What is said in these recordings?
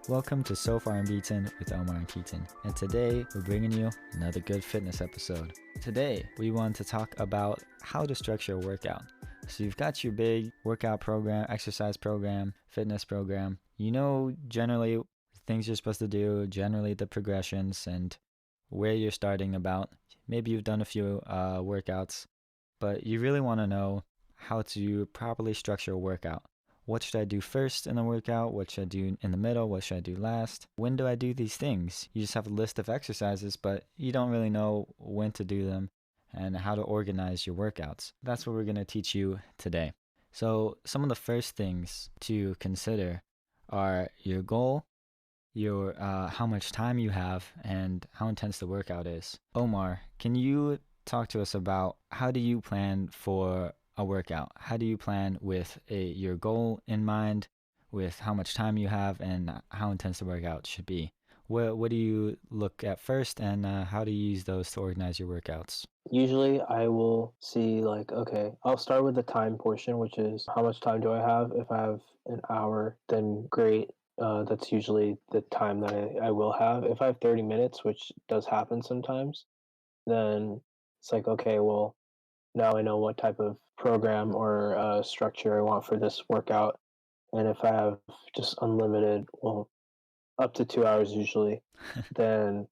Welcome to So Far Unbeaten with Omar and Keaton, and today we're bringing you another good fitness episode. Today we want to talk about how to structure a workout. So you've got your big workout program, exercise program, fitness program. You know generally things you're supposed to do, generally the progressions and where you're starting about. Maybe you've done a few workouts, but you really want to know how to properly structure a workout. What should I do first in the workout? What should I do in the middle? What should I do last? When do I do these things? You just have a list of exercises, but you don't really know when to do them and how to organize your workouts. That's what we're going to teach you today. So some of the first things to consider are your goal, your how much time you have, and how intense the workout is. Omar, can you talk to us about how do you plan for a workout? How do you plan with your goal in mind, with how much time you have, and how intense the workout should be? What do you look at first, and how do you use those to organize your workouts? Usually I will see okay, I'll start with the time portion, which is how much time do I have? If I have an hour, then great. That's usually the time that I will have. If I have 30 minutes, which does happen sometimes, then it's like, okay, well, now I know what type of program or structure I want for this workout. And if I have just unlimited, well, up to 2 hours usually, then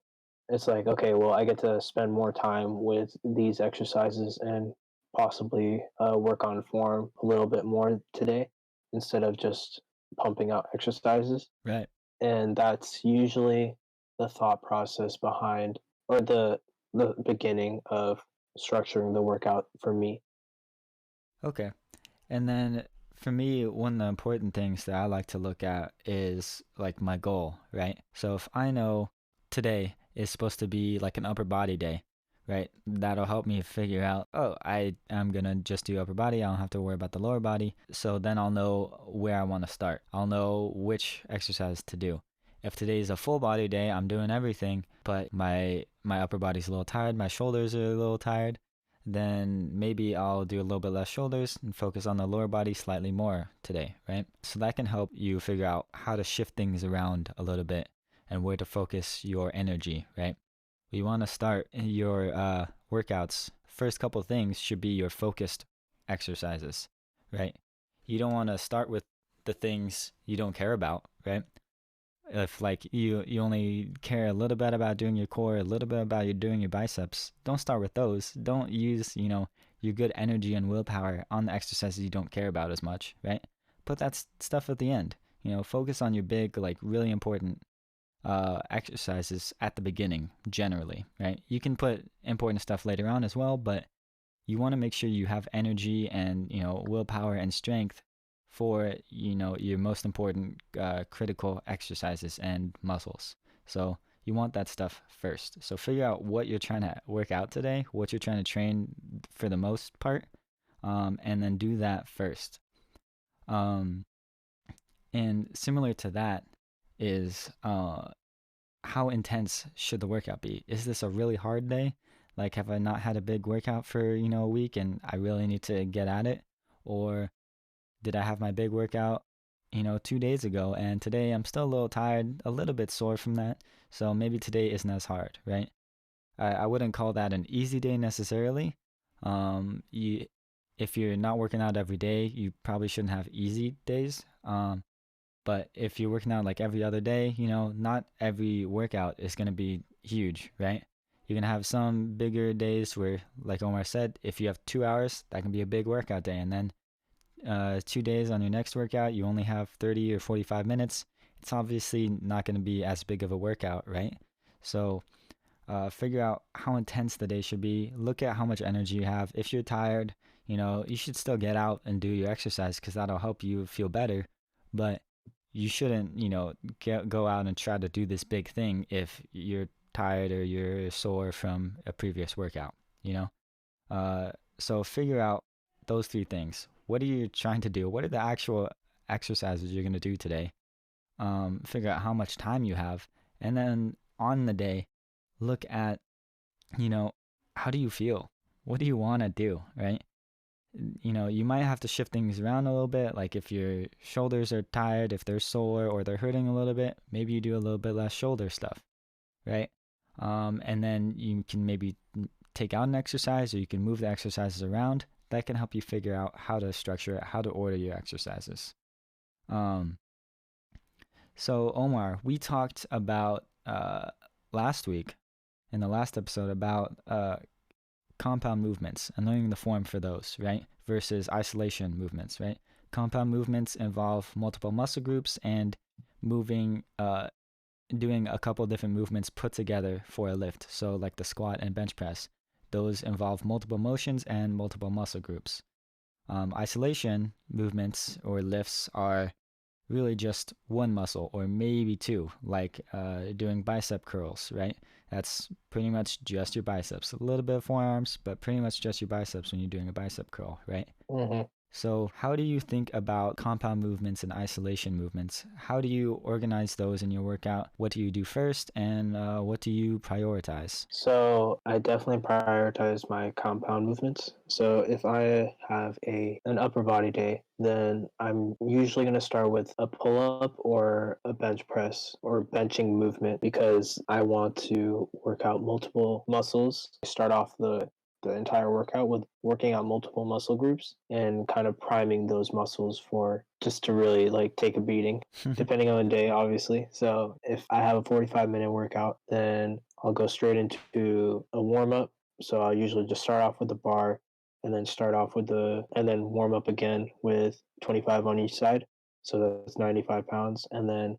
it's like, okay, well, I get to spend more time with these exercises and possibly work on form a little bit more today instead of just pumping out exercises. Right. And that's usually the thought process behind, or the beginning of structuring the workout for me. Okay. And then for me, one of the important things that I like to look at is like my goal, right? So if I know today is supposed to be like an upper body day, right? That'll help me figure out, oh, I am going to just do upper body. I don't have to worry about the lower body. So then I'll know where I want to start. I'll know which exercise to do. If today's a full body day, I'm doing everything, but my upper body's a little tired, my shoulders are a little tired, then maybe I'll do a little bit less shoulders and focus on the lower body slightly more today, right? So that can help you figure out how to shift things around a little bit and where to focus your energy, right? We want to start your workouts. First couple things should be your focused exercises, right? You don't want to start with the things you don't care about, right? If like you only care a little bit about doing your core, a little bit about you doing your biceps, don't start with those. Don't use your good energy and willpower on the exercises you don't care about as much, right? Put that stuff at the end. Focus on your big, like really important exercises at the beginning generally, right? You can put important stuff later on as well, but you want to make sure you have energy and willpower and strength for your most important critical exercises and muscles. So you want that stuff first. So figure out what you're trying to work out today, what you're trying to train for the most part, and then do that first. um, and similar to that is how intense should the workout be? Is this a really hard day? Like, have I not had a big workout for a week and I really need to get at it? Or did I have my big workout 2 days ago, and today I'm still a little tired, a little bit sore from that, so maybe today isn't as hard, right? I wouldn't call that an easy day necessarily. You If you're not working out every day, you probably shouldn't have easy days. But if you're working out like every other day, not every workout is going to be huge, right? You're going to have some bigger days where, like Omar said, if you have 2 hours, that can be a big workout day. And then 2 days on your next workout, you only have 30 or 45 minutes. It's obviously not going to be as big of a workout, right? So figure out how intense the day should be. Look at how much energy you have. If you're tired, you should still get out and do your exercise because that'll help you feel better. But you shouldn't, go out and try to do this big thing if you're tired or you're sore from a previous workout, you know? So figure out those three things. What are you trying to do? What are the actual exercises you're going to do today? Figure out how much time you have. And then on the day, look at, you know, how do you feel? What do you want to do, right? You might have to shift things around a little bit. Like if your shoulders are tired, if they're sore or they're hurting a little bit, maybe you do a little bit less shoulder stuff, right? And then you can maybe take out an exercise, or you can move the exercises around. That can help you figure out how to structure it, how to order your exercises. Um, so, Omar, we talked about last week in the last episode about compound movements and learning the form for those, right? Versus isolation movements, right? Compound movements involve multiple muscle groups and moving, doing a couple different movements put together for a lift. So, like the squat and bench press, those involve multiple motions and multiple muscle groups. Isolation movements or lifts are really just one muscle or maybe two, like doing bicep curls, right? That's pretty much just your biceps. A little bit of forearms, but pretty much just your biceps when you're doing a bicep curl, right? Mm-hmm. So, how do you think about compound movements and isolation movements? How do you organize those in your workout? What do you do first, and what do you prioritize? So I definitely prioritize my compound movements. So if I have an upper body day, then I'm usually going to start with a pull up or a bench press or benching movement because I want to work out multiple muscles. I start off the entire workout with working out multiple muscle groups and kind of priming those muscles for just to really like take a beating depending on the day, obviously. So if I have a 45-minute workout, then I'll go straight into a warm up. So I'll usually just start off with the bar and then and then warm up again with 25 on each side. So that's 95 pounds. And then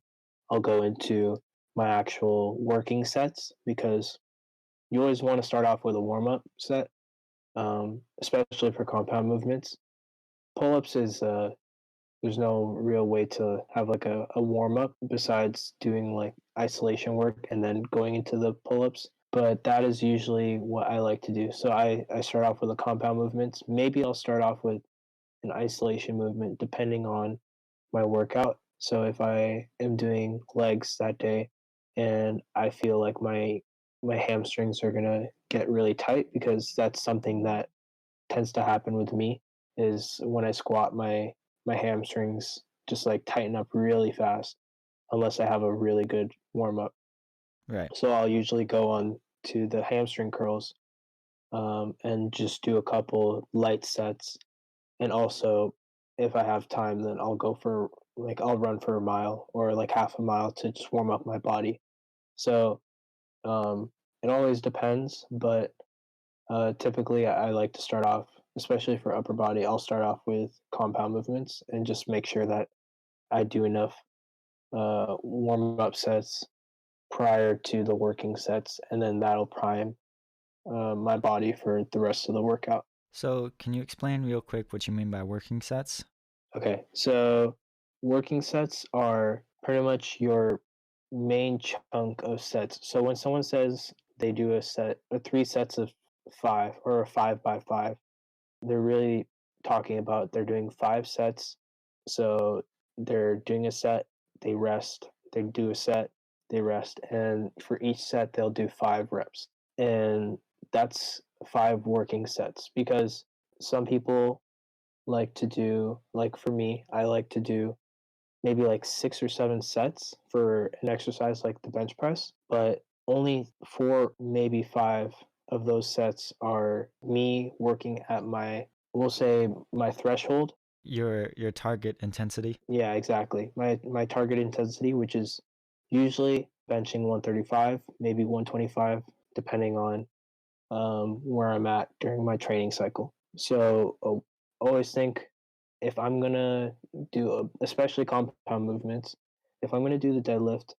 I'll go into my actual working sets because you always want to start off with a warm up set, especially for compound movements. Pull ups is there's no real way to have like a warm up besides doing like isolation work and then going into the pull ups. But that is usually what I like to do. So I start off with the compound movements. Maybe I'll start off with an isolation movement depending on my workout. So if I am doing legs that day and I feel like my hamstrings are gonna get really tight because that's something that tends to happen with me is when I squat my hamstrings just like tighten up really fast unless I have a really good warm up. Right. So I'll usually go on to the hamstring curls and just do a couple light sets. And also, if I have time, then I'll go for I'll run for a mile or like half a mile to just warm up my body. So it always depends, but typically I like to start off, especially for upper body, I'll start off with compound movements and just make sure that I do enough warm up sets prior to the working sets, and then that'll prime my body for the rest of the workout. So, can you explain real quick what you mean by working sets? Okay, so working sets are pretty much your main chunk of sets. So when someone says they do three sets of five or a 5 by 5, they're really talking about they're doing 5 sets. So they're doing a set, they rest, they do a set, they rest, and for each set they'll do 5 reps. And that's 5 working sets because some people like to do, like for me, I like to do maybe like 6 or 7 sets for an exercise like the bench press, but only 4, maybe 5 of those sets are me working at we'll say my threshold. Your target intensity? Yeah, exactly. My target intensity, which is usually benching 135, maybe 125, depending on where I'm at during my training cycle. So always think if I'm gonna especially compound movements, if I'm gonna do the deadlift,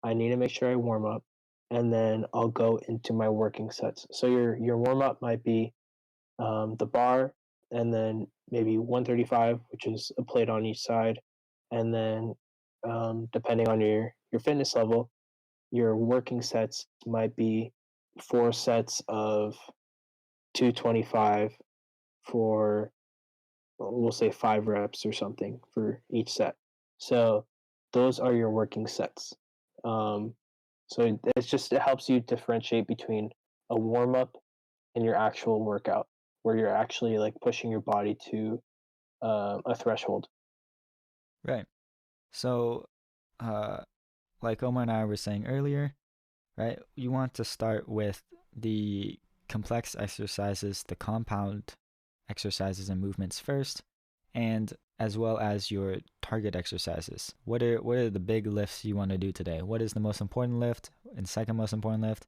I need to make sure I warm up, and then I'll go into my working sets. So your warm up might be the bar, and then maybe 135, which is a plate on each side, and then depending on your fitness level, your working sets might be 4 sets of 225 for we'll say 5 reps or something for each set. So those are your working sets. Um, so it helps you differentiate between a warm up and your actual workout. where you're actually like pushing your body to a threshold. Right. So, uh, like Omar and I were saying earlier, right? You want to start with the complex exercises, the compound exercises and movements first, and as well as your target exercises. What are the big lifts you want to do today? What is the most important lift and second most important lift?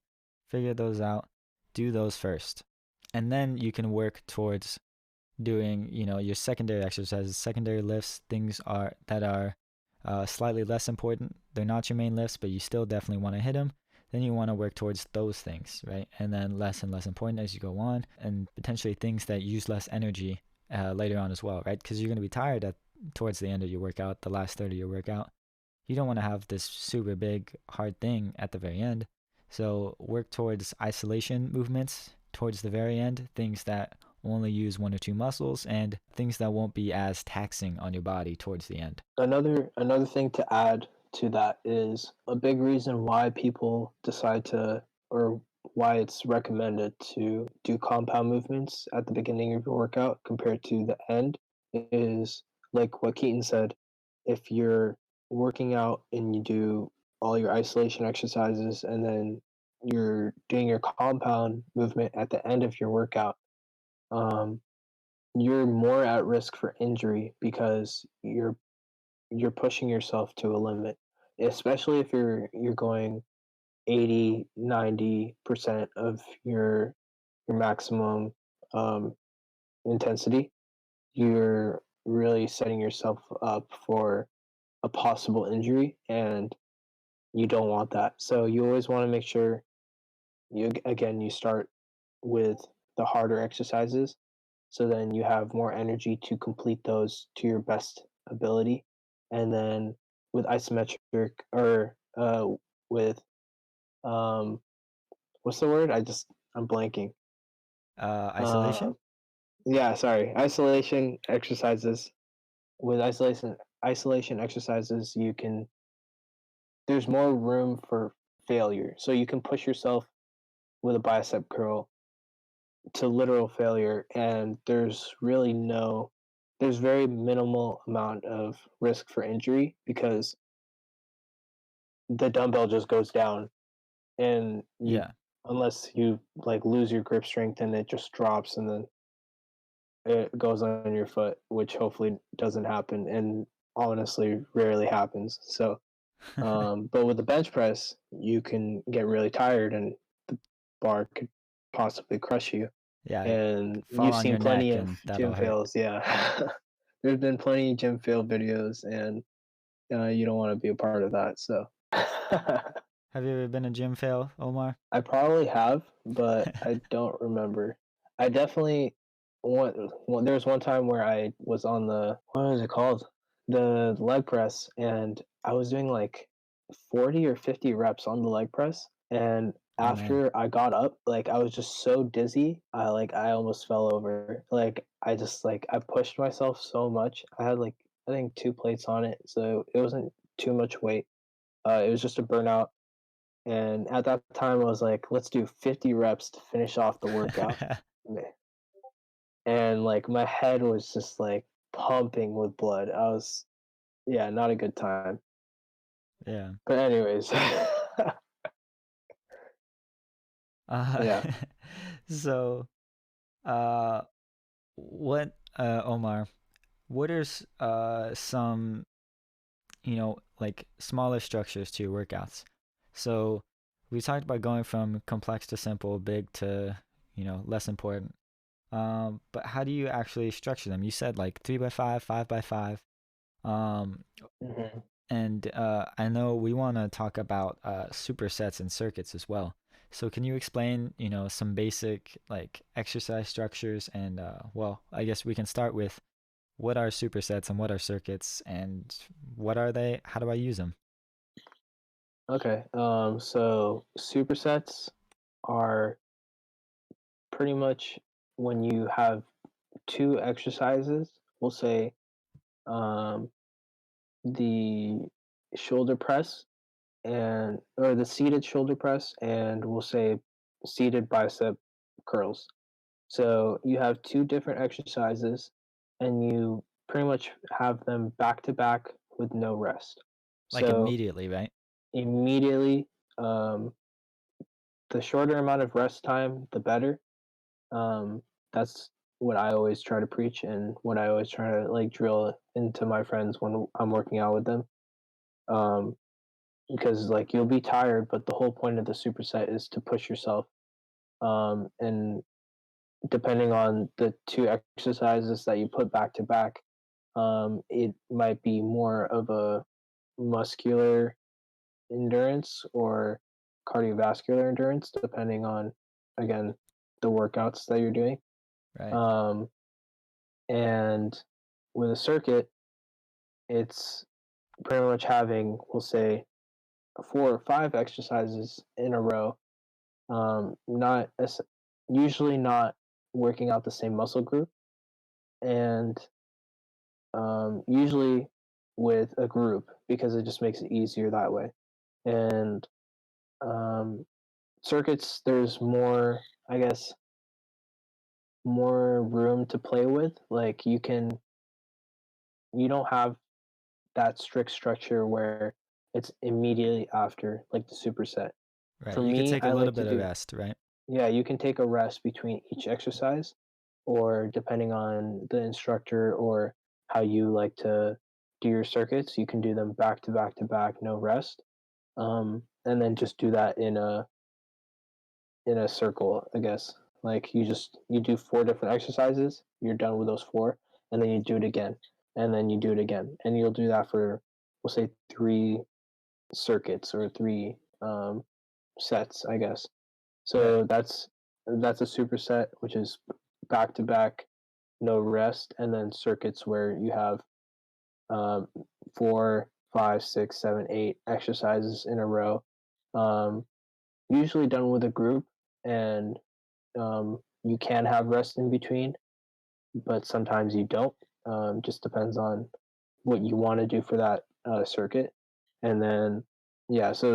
Figure those out. Do those first. And then you can work towards doing, your secondary exercises, secondary lifts, things are that are slightly less important. They're not your main lifts, but you still definitely want to hit them. Then you want to work towards those things, right? And then less and less important as you go on, and potentially things that use less energy later on as well, right? Because you're going to be tired towards the end of your workout, the last third of your workout. You don't want to have this super big hard thing at the very end. So work towards isolation movements towards the very end, things that only use one or two muscles, and things that won't be as taxing on your body towards the end. Another thing to add to that is a big reason why people decide to, or why it's recommended to do compound movements at the beginning of your workout compared to the end is like what Keaton said. If you're working out and you do all your isolation exercises and then you're doing your compound movement at the end of your workout, um, you're more at risk for injury because you're pushing yourself to a limit, especially if you're going 80-90% of your maximum um, intensity. You're really setting yourself up for a possible injury, and you don't want that. So you always want to make sure you start with the harder exercises, so then you have more energy to complete those to your best ability. And then with isometric, or with um what's the word? I'm blanking. Uh Isolation? yeah, sorry. Isolation exercises. With isolation exercises, there's more room for failure. So you can push yourself with a bicep curl to literal failure, and there's very minimal amount of risk for injury because the dumbbell just goes down, and you Yeah. unless you like lose your grip strength and it just drops and then it goes on your foot, which hopefully doesn't happen and honestly rarely happens. So but with the bench press you can get really tired and the bar could possibly crush you. Yeah, And fall you've on seen your plenty neck of and that'll gym hurt. fails, yeah. There's been plenty of gym fail videos, and you don't want to be a part of that. So Have you ever been a gym fail, Omar? I probably have, but I don't remember. I definitely there was one time where I was on the, what was it called? The leg press, and I was doing like 40 or 50 reps on the leg press, and Oh man. after I got up, like I was just so dizzy, I almost fell over. Like I pushed myself so much. I had like I think two plates on it, so it wasn't too much weight. It was just a burnout, and at that time, I was like, let's do 50 reps to finish off the workout. And like my head was just like pumping with blood. Yeah, not a good time. Yeah. But, anyways, Uh, yeah. so, uh, Omar, what are some, like smaller structures to your workouts? So, we talked about going from complex to simple, big to, less important. But how do you actually structure them? You said like 3x5, 5x5. Um, Mhm. and I know we want to talk about supersets and circuits as well. So can you explain, some basic like exercise structures and well, I guess we can start with what are supersets and what are circuits and what are they? How do I use them? Okay. So supersets are pretty much when you have two exercises. We'll say um, the shoulder press or the seated shoulder press, and we'll say seated bicep curls. So you have two different exercises, and you pretty much have them back to back with no rest. Like So immediately, right? immediately, um, the shorter amount of rest time, the better. That's what I always try to preach and what I always try to like drill into my friends when I'm working out with them. Um, because like you'll be tired, but the whole point of the superset is to push yourself. And depending on the two exercises that you put back to back, it might be more of a muscular endurance or cardiovascular endurance, depending on, again, the workouts that you're doing. Right. Um, and with a circuit, it's pretty much having, we'll say, 4 or 5 exercises in a row. Not as usually not working out the same muscle group, and usually with a group because it just makes it easier that way. And um, circuits, there's more, I guess, more room to play with. Like you don't have that strict structure where it's immediately after like the superset. Right. For You could me, take a I little like to bit of do, rest, right? yeah, you can take a rest between each exercise, or depending on the instructor or how you like to do your circuits, you can do them back to back to back, no rest. And then just do that in a circle, I guess. Like you do 4 different exercises, you're done with those 4, and then you do it again, and then you do it again, and you'll do that for, we'll say, 3 circuits or 3 sets, I guess. Right. So that's a superset, which is back to back, no rest, and then circuits where you have um, 4, 5, 6, 7, 8 exercises in a row. Um, Usually done with a group, and you can have rest in between, but sometimes you don't. Just depends on what you want to do for that circuit. And then, yeah, so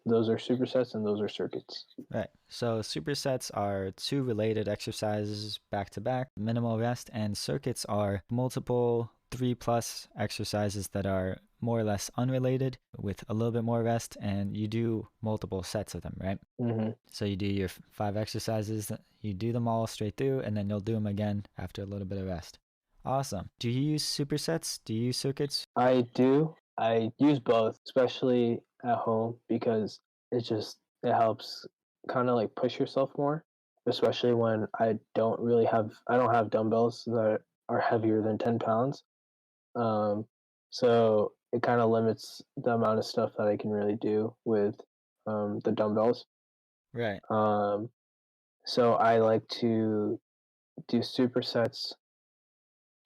those are supersets and those are circuits. Right. So supersets are two related exercises back to back, minimal rest, and circuits are multiple 3+ exercises that are more or less unrelated with a little bit more rest, and you do multiple sets of them, right? Hmm. So you do your 5 exercises, you do them all straight through, and then you'll do them again after a little bit of rest. Awesome. Do you use supersets? Do you use circuits? I do. I use both, especially at home, because it helps kind of like push yourself more, especially when I don't have dumbbells that are heavier than 10 pounds. Um, so it kind of limits the amount of stuff that I can really do with the dumbbells. Right. Um, so I like to do supersets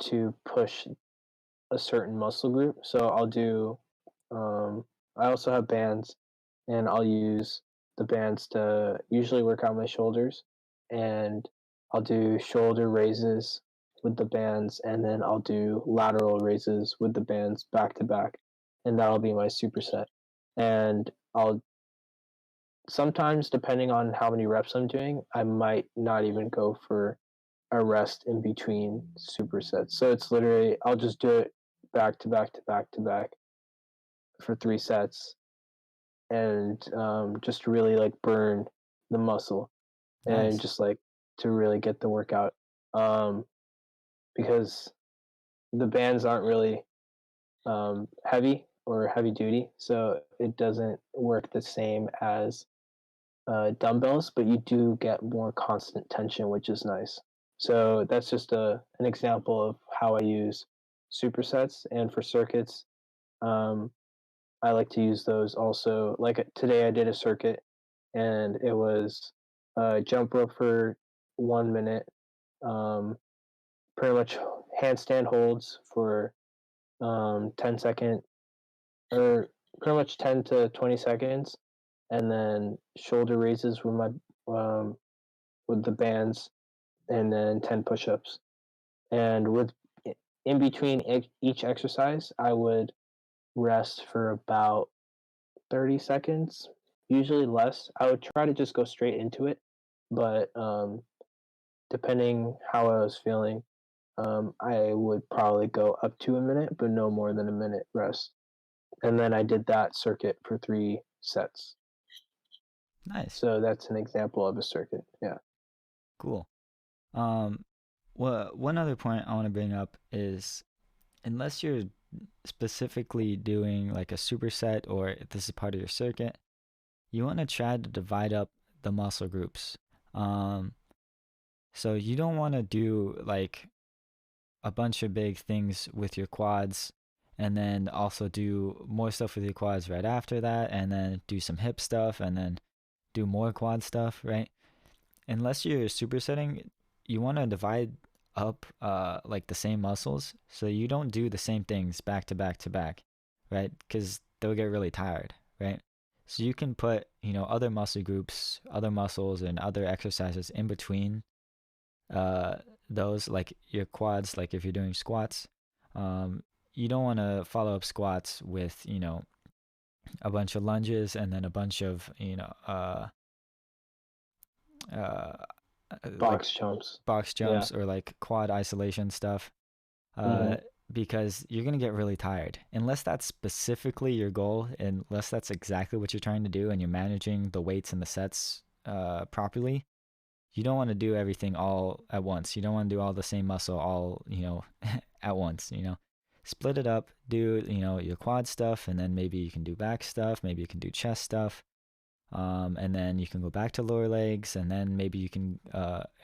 to push a certain muscle group. So I also have bands, and I'll use the bands to usually work out my shoulders, and I'll do shoulder raises with the bands, and then I'll do lateral raises with the bands back to back, and that'll be my superset. And I'll sometimes, depending on how many reps I'm doing, I might not even go for a rest in between supersets. So it's literally I'll just do it back to back to back to back for 3 sets, and just really like burn the muscle and Nice. just like to really get the workout. Um, because the bands aren't really heavy or heavy duty, so it doesn't work the same as dumbbells, but you do get more constant tension, which is nice. So that's just an example of how I use supersets. And for circuits, um, I like to use those also. Like today, I did a circuit, and it was jump rope for 1 minute, um, pretty much handstand holds for 10 second, or pretty much 10 to 20 seconds, and then shoulder raises with the bands, and then 10 push-ups. And in between each exercise, I would rest for about 30 seconds, usually less. I would try to just go straight into it, but depending how I was feeling, I would probably go up to a minute, but no more than a minute rest. And then I did that circuit for 3 sets. Nice. So that's an example of a circuit. Yeah. Cool. Um, one other point I want to bring up is unless you're specifically doing like a superset or this is part of your circuit, you want to try to divide up the muscle groups. Um, so you don't want to do like a bunch of big things with your quads and then also do more stuff with your quads right after that and then do some hip stuff and then do more quad stuff, right? Unless you're supersetting, you want to divide up like the same muscles so you don't do the same things back to back to back, right? Because they'll get really tired, right? So you can put, other muscle groups, other muscles, and other exercises in between uh, those, like your quads, like if you're doing squats. Um, you don't want to follow up squats with, a bunch of lunges and then a bunch of, uh, like Box jumps. box Yeah. jumps or like quad isolation stuff, uh, Hmm. because you're gonna get really tired unless that's specifically your goal, unless that's exactly what you're trying to do, and you're managing the weights and the sets properly. You don't want to do everything all at once. You don't want to do all the same muscle all at once. Split it up. Do your quad stuff, and then maybe you can do back stuff. Maybe you can do chest stuff. And then you can go back to lower legs, and then maybe you can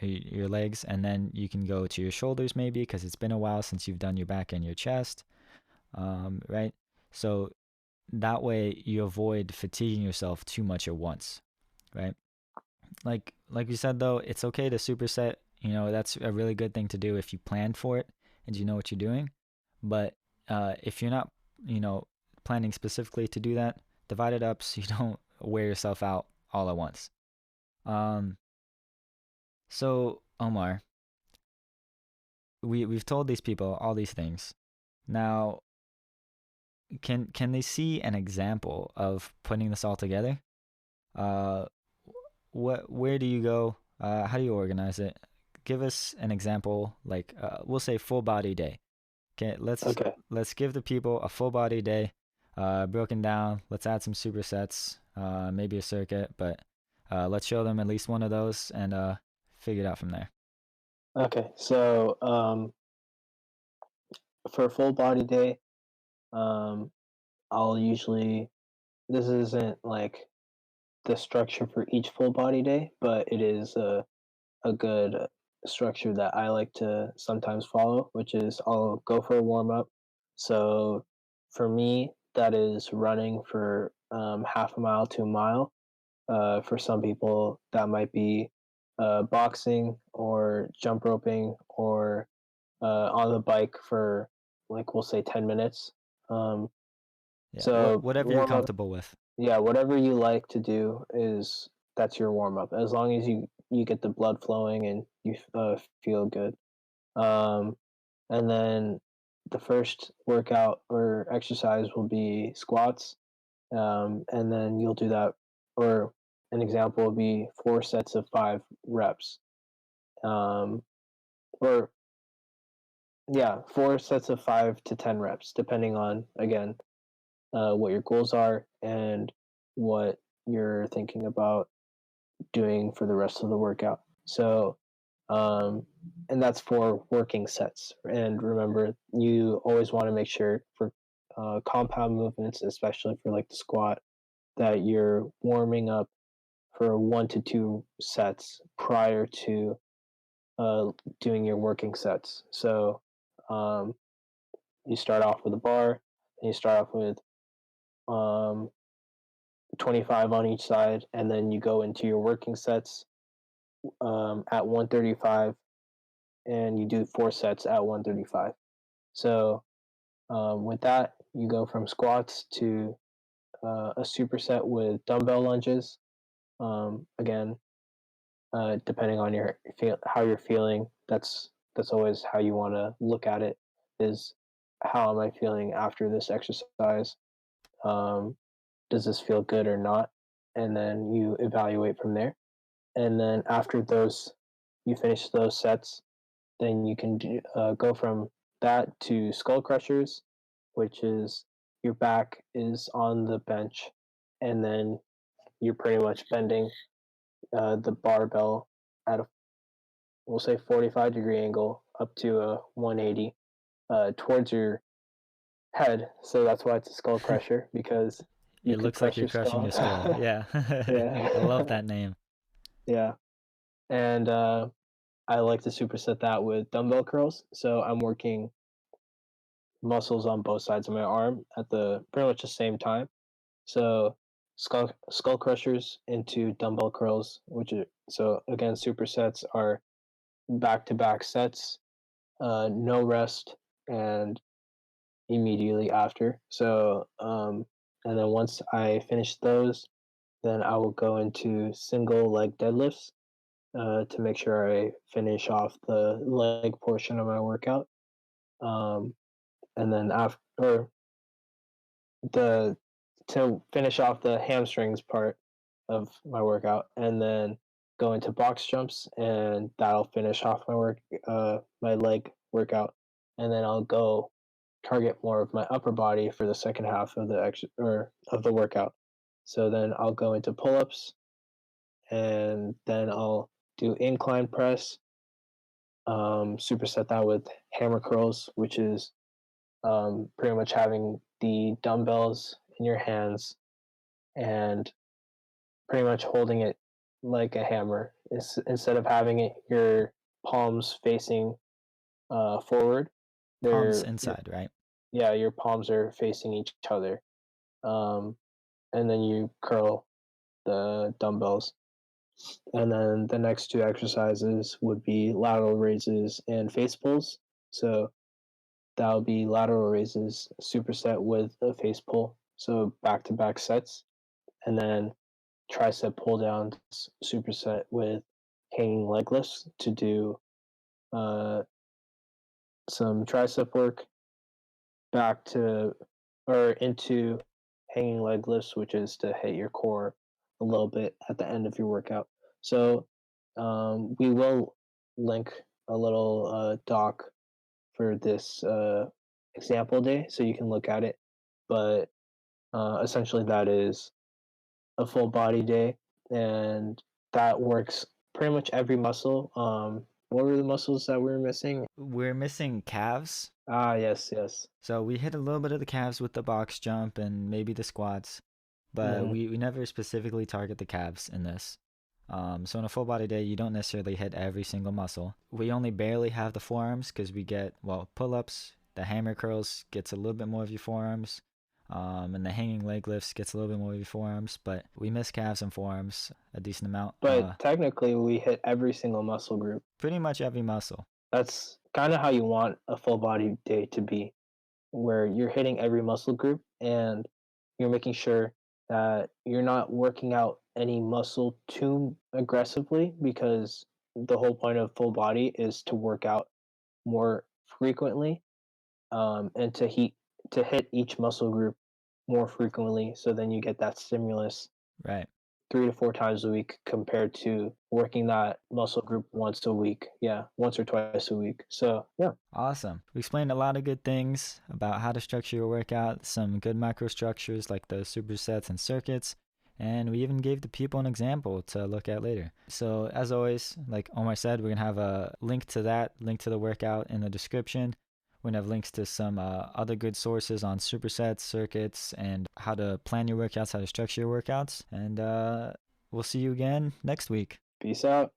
your legs, and then you can go to your shoulders maybe because it's been a while since you've done your back and your chest, right? So that way you avoid fatiguing yourself too much at once, right? Like you said though, it's okay to superset. That's a really good thing to do if you plan for it and you know what you're doing. But if you're not, you know, planning specifically to do that, divide it up so you don't wear yourself out all at once. Um, so Omar, we've told these people all these things. Now, can they see an example of putting this all together? Uh, where do you go? How do you organize it? Give us an example, like we'll say full body day. Okay, Okay. let's give the people a full body day, broken down. Let's add some supersets, maybe a circuit, but let's show them at least one of those and figure it out from there. Okay. So for a full body day, um, I'll usually, this isn't like the structure for each full body day, but it is a good structure that I like to sometimes follow, which is I'll go for a warm up. So for me, that is running for half a mile to a mile. For some people, that might be boxing or jump roping or on the bike for, like, we'll say 10 minutes. Um, Yeah, so whatever you're warm up, comfortable with. yeah, whatever you like to do is that's your warm up. As long as you get the blood flowing and you feel good. Um, and then the first workout or exercise will be squats. And then you'll do that, or an example would be 4 sets of 5 reps. Um, or yeah, 4 sets of 5 to 10 reps, depending on, again, what your goals are and what you're thinking about doing for the rest of the workout. So, um, and that's for working sets. And remember, you always want to make sure for compound movements, especially for like the squat, that you're warming up for 1 to 2 sets prior to uh, doing your working sets. So um, you start off with a bar, and you start off with um, 25 on each side, and then you go into your working sets at 135, and you do 4 sets at 135. So with that, you go from squats to a superset with dumbbell lunges. Again, depending on your how you're feeling, that's always how you want to look at it. Is how am I feeling after this exercise? Um, does this feel good or not? And then you evaluate from there. And then after those you finish those sets, then you can go from that to skull crushers, which is your back is on the bench, and then you're pretty much bending the barbell at a, we'll say, 45-degree angle up to a 180 towards your head. So that's why it's a skull crusher, because you It could looks like crush you're your crushing skull. your skull. Yeah. I love Yeah. that name. Yeah. And I like to superset that with dumbbell curls. So I'm working muscles on both sides of my arm at the pretty much the same time. So skull crushers into dumbbell curls, which are, so again, supersets are back to back sets, no rest, and immediately after. So and then once I finish those, then I will go into single leg deadlifts to make sure I finish off the leg portion of my workout. Um, and then after, or the to finish off the hamstrings part of my workout, and then go into box jumps, and that'll finish off my leg workout, and then I'll go target more of my upper body for the second half of the workout. So then I'll go into pull-ups, and then I'll do incline press, superset that with hammer curls, which is pretty much having the dumbbells in your hands and pretty much holding it like a hammer. Instead of having your palms facing forward, Palms they're inside, right? yeah, your palms are facing each other, um, and then you curl the dumbbells. And then the next two exercises would be lateral raises and face pulls. So that would be lateral raises superset with a face pull, so back to back sets, and then tricep pull downs superset with hanging leg lifts to do uh, some tricep work back to or into hanging leg lifts, which is to hit your core a little bit at the end of your workout. So we will link a little doc for this example day so you can look at it. But essentially, that is a full body day, and that works pretty much every muscle. What were the muscles that we were missing? We're missing calves. Ah, yes, yes. So we hit a little bit of the calves with the box jump and maybe the squats, but Mm. we never specifically target the calves in this. So in a full body day, you don't necessarily hit every single muscle. We only barely have the forearms because we get, well, pull-ups, the hammer curls gets a little bit more of your forearms, and the hanging leg lifts gets a little bit more of your forearms, but we miss calves and forearms a decent amount. But technically, we hit every single muscle group. Pretty much every muscle. That's kind of how you want a full body day to be, where you're hitting every muscle group and you're making sure that you're not working out any muscle too aggressively, because the whole point of full body is to work out more frequently, and to hit each muscle group more frequently, so then you get that stimulus Right. 3 to 4 times a week compared to working that muscle group once a week. Yeah, once or twice a week. So yeah. Awesome. We explained a lot of good things about how to structure your workout, some good microstructures like the supersets and circuits, and we even gave the people an example to look at later. So as always, like Omar said, we're going to have a link to the workout in the description. We're going to have links to some other good sources on supersets, circuits, and how to plan your workouts, how to structure your workouts. And we'll see you again next week. Peace out.